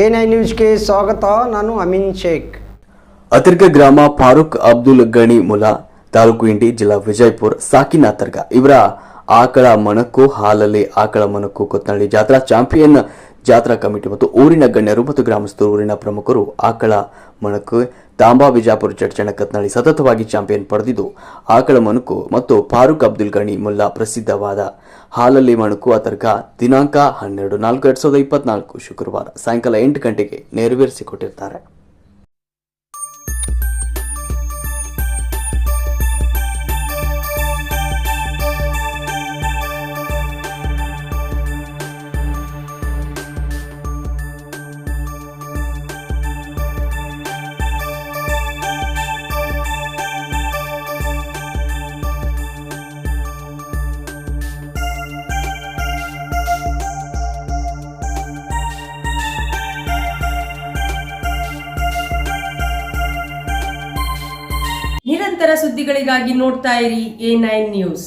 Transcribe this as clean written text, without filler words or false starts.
A9 ನ್ಯೂಸ್ಗೆ ಸ್ವಾಗತ. ನಾನು ಅಮೀನ್ ಶೇಖ್. ಅತರ್ಗ ಗ್ರಾಮ ಫಾರೂಕ್ ಅಬ್ದುಲ್ ಗಣಿ ಮುಲಾ ತಾಲೂಕು ಇಂಡಿ ಜಿಲ್ಲಾ ವಿಜಯಪುರ ಸಾಕಿನ ಅತರ್ಗ ಇವರ ಆಕಳ ಮಣಕು ಹಾಲಲ್ಲಿ ಆಕಳ ಮಣಕು ಕೊತ್ನಳ್ಳಿ ಜಾತ್ರಾ ಚಾಂಪಿಯನ್ ಜಾತ್ರಾ ಕಮಿಟಿ ಮತ್ತು ಊರಿನ ಗಣ್ಯರು ಮತ್ತು ಗ್ರಾಮಸ್ಥರು ಊರಿನ ಪ್ರಮುಖರು ಆಕಳ ಮಣಕು ತಾಂಬಾ ಬಿಜಾಪುರ ಚಡ್ಚಣ ಕತ್ನಳ್ಳಿ ಸತತವಾಗಿ ಚಾಂಪಿಯನ್ ಪಡೆದಿದ್ದು ಆಕಳ ಮಣಕು ಮತ್ತು ಫಾರೂಕ್ ಅಬ್ದುಲ್ ಗಣಿ ಮುಲ್ಲಾ ಪ್ರಸಿದ್ಧವಾದ ಹಾಲಲ್ಲಿ ಮಣಕು ಅತರ್ಗ ದಿನಾಂಕ 12/4/2024 ಶುಕ್ರವಾರ ಸಾಯಂಕಾಲ 8 ಗಂಟೆಗೆ ನೆರವೇರಿಸಿಕೊಟ್ಟಿದ್ದಾರೆ. ನಿರಂತರ ಸುದ್ದಿಗಳಿಗಾಗಿ ನೋಡ್ತಾ ಇರಿ A9 ನ್ಯೂಸ್.